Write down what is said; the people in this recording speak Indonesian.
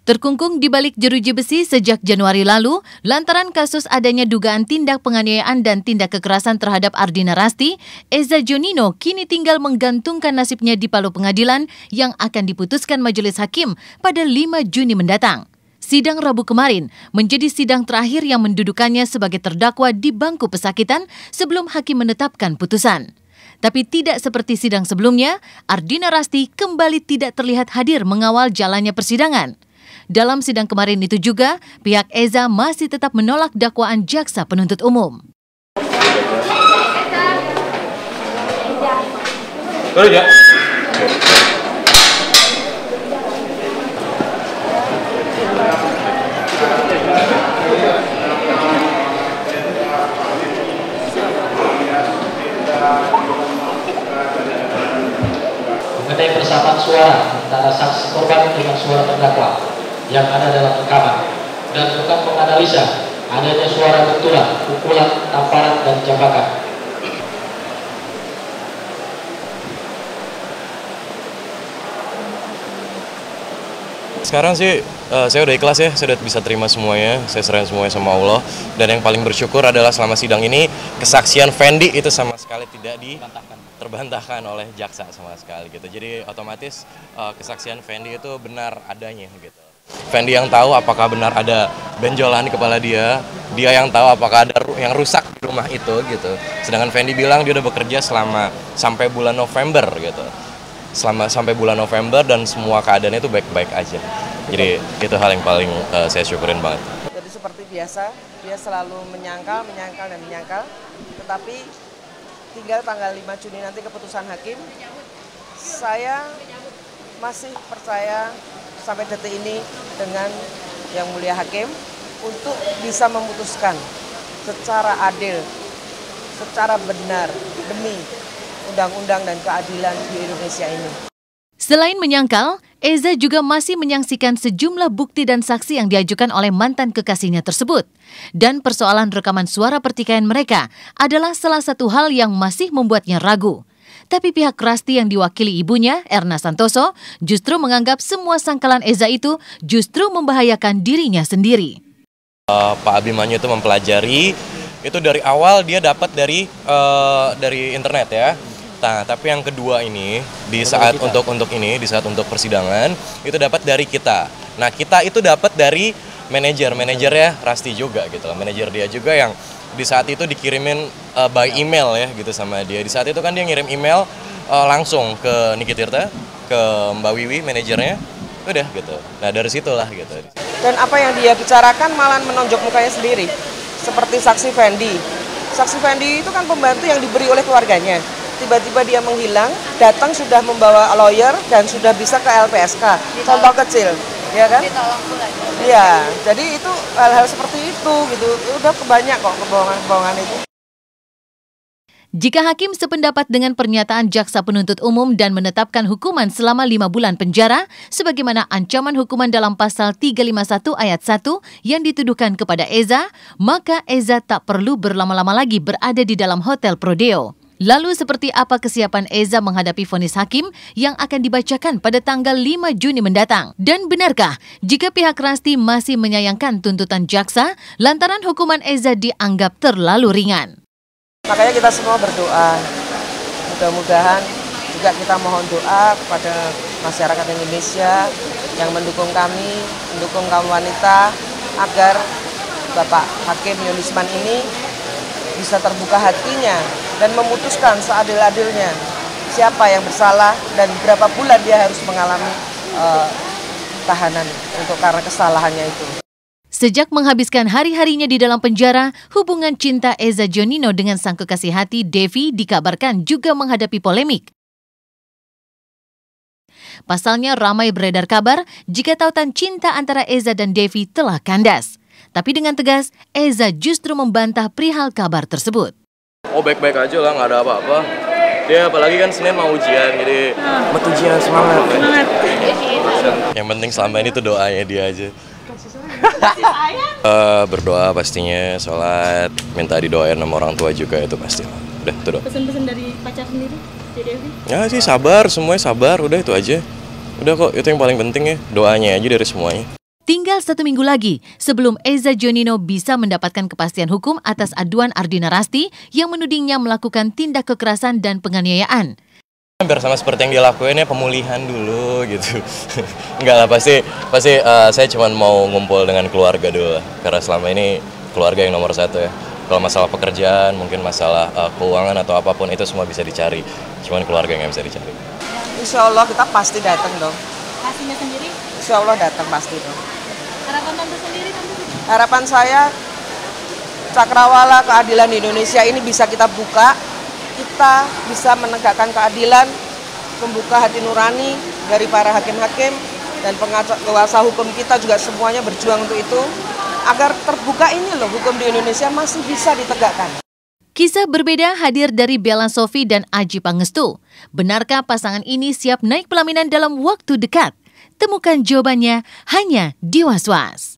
Terkungkung di balik jeruji besi sejak Januari lalu, lantaran kasus adanya dugaan tindak penganiayaan dan tindak kekerasan terhadap Ardina Rasti, Eza Dionino kini tinggal menggantungkan nasibnya di palu pengadilan yang akan diputuskan majelis hakim pada 5 Juni mendatang. Sidang Rabu kemarin menjadi sidang terakhir yang mendudukannya sebagai terdakwa di bangku pesakitan sebelum hakim menetapkan putusan. Tapi tidak seperti sidang sebelumnya, Ardina Rasti kembali tidak terlihat hadir mengawal jalannya persidangan. Dalam sidang kemarin itu juga, pihak Eza masih tetap menolak dakwaan jaksa penuntut umum. Mengenai persamaan suara antara saksi korban dengan suara terdakwa yang ada dalam rekaman dan bukan menganalisa adanya suara benturan, pukulan, tamparan, dan jabakan. Sekarang sih saya udah ikhlas ya, saya udah bisa terima semuanya, saya serahin semuanya sama Allah. Dan yang paling bersyukur adalah selama sidang ini kesaksian Fendi itu sama sekali tidak terbantahkan oleh jaksa sama sekali gitu. Jadi otomatis kesaksian Fendi itu benar adanya gitu. Fendi yang tahu apakah benar ada benjolan di kepala dia yang tahu apakah ada yang rusak di rumah itu gitu. Sedangkan Fendi bilang dia udah bekerja sampai bulan November gitu. Sampai bulan November dan semua keadaannya itu baik-baik aja. Jadi itu hal yang paling saya syukurin banget. Jadi seperti biasa, dia selalu menyangkal, tetapi tinggal tanggal 5 Juni nanti keputusan hakim. Saya masih percaya sampai detik ini dengan Yang Mulia Hakim untuk bisa memutuskan secara adil, secara benar demi undang-undang dan keadilan di Indonesia ini. Selain menyangkal, Eza juga masih menyaksikan sejumlah bukti dan saksi yang diajukan oleh mantan kekasihnya tersebut. Dan persoalan rekaman suara pertikaian mereka adalah salah satu hal yang masih membuatnya ragu. Tapi pihak Rasti yang diwakili ibunya, Erna Santoso, justru menganggap semua sangkalan Eza itu justru membahayakan dirinya sendiri. Pak Abimanyu itu mempelajari, itu dari awal dia dapat dari internet ya. Nah, tapi yang kedua ini di saat untuk persidangan itu dapat dari kita. Nah, kita itu dapat dari manajernya Rasti juga gitu. Manajer dia juga yang di saat itu dikirimin by email ya gitu sama dia. Di saat itu kan dia ngirim email langsung ke Niki Tirta, ke Mbak Wiwi manajernya. Udah gitu. Nah, dari situlah gitu. Dan apa yang dia bicarakan malah menonjok mukanya sendiri. Seperti saksi Fendi. Saksi Fendi itu kan pembantu yang diberi oleh keluarganya. Tiba-tiba dia menghilang, datang sudah membawa lawyer dan sudah bisa ke LPSK. Contoh kecil, ya kan? Iya, jadi itu hal-hal seperti itu gitu. Udah kebanyak kok kebohongan-kebohongan itu. Jika hakim sependapat dengan pernyataan jaksa penuntut umum dan menetapkan hukuman selama 5 bulan penjara, sebagaimana ancaman hukuman dalam pasal 351 ayat 1 yang dituduhkan kepada Eza, maka Eza tak perlu berlama-lama lagi berada di dalam Hotel Prodeo. Lalu seperti apa kesiapan Eza menghadapi vonis hakim yang akan dibacakan pada tanggal 5 Juni mendatang? Dan benarkah jika pihak Rasti masih menyayangkan tuntutan jaksa lantaran hukuman Eza dianggap terlalu ringan? Makanya kita semua berdoa, mudah-mudahan juga kita mohon doa kepada masyarakat Indonesia yang mendukung kami, mendukung kaum wanita, agar Bapak Hakim Yunisman ini bisa terbuka hatinya dan memutuskan seadil-adilnya siapa yang bersalah dan berapa bulan dia harus mengalami tahanan untuk karena kesalahannya itu. Sejak menghabiskan hari-harinya di dalam penjara, hubungan cinta Eza Dionino dengan sang kekasih hati Devi dikabarkan juga menghadapi polemik. Pasalnya ramai beredar kabar jika tautan cinta antara Eza dan Devi telah kandas. Tapi dengan tegas, Eza justru membantah perihal kabar tersebut. Oh, baik-baik aja lah, nggak ada apa-apa. Dia apalagi kan Senin mau ujian, jadi ujian semangat. Yang penting selama ini tuh doanya dia aja. Berdoa pastinya, sholat, minta didoain sama orang tua juga itu pasti. Udah, itu doang. Pesan-pesan dari pacar sendiri, Devi? Ya sih sabar, semuanya sabar, udah itu aja. Udah kok, itu yang paling penting ya, doanya aja dari semuanya. Tinggal 1 minggu lagi sebelum Eza Gionino bisa mendapatkan kepastian hukum atas aduan Ardina Rasti yang menudingnya melakukan tindak kekerasan dan penganiayaan. Hampir sama seperti yang dia lakuin ya, pemulihan dulu gitu. Enggak lah, pasti saya cuma mau ngumpul dengan keluarga dulu lah. Karena selama ini keluarga yang nomor satu ya. Kalau masalah pekerjaan, mungkin masalah keuangan atau apapun itu semua bisa dicari. Cuman keluarga yang nggak bisa dicari. Insya Allah kita pasti datang dong. Pastinya sendiri? Insya Allah datang pasti dong. Harapan Tante sendiri, Tante? Harapan saya cakrawala keadilan di Indonesia ini bisa kita buka, kita bisa menegakkan keadilan, membuka hati nurani dari para hakim-hakim dan penguasa hukum kita juga semuanya berjuang untuk itu, agar terbuka ini loh hukum di Indonesia masih bisa ditegakkan. Kisah berbeda hadir dari Bella Sophie dan Adjie Pangestu. Benarkah pasangan ini siap naik pelaminan dalam waktu dekat? Temukan jawabannya hanya di Was-Was.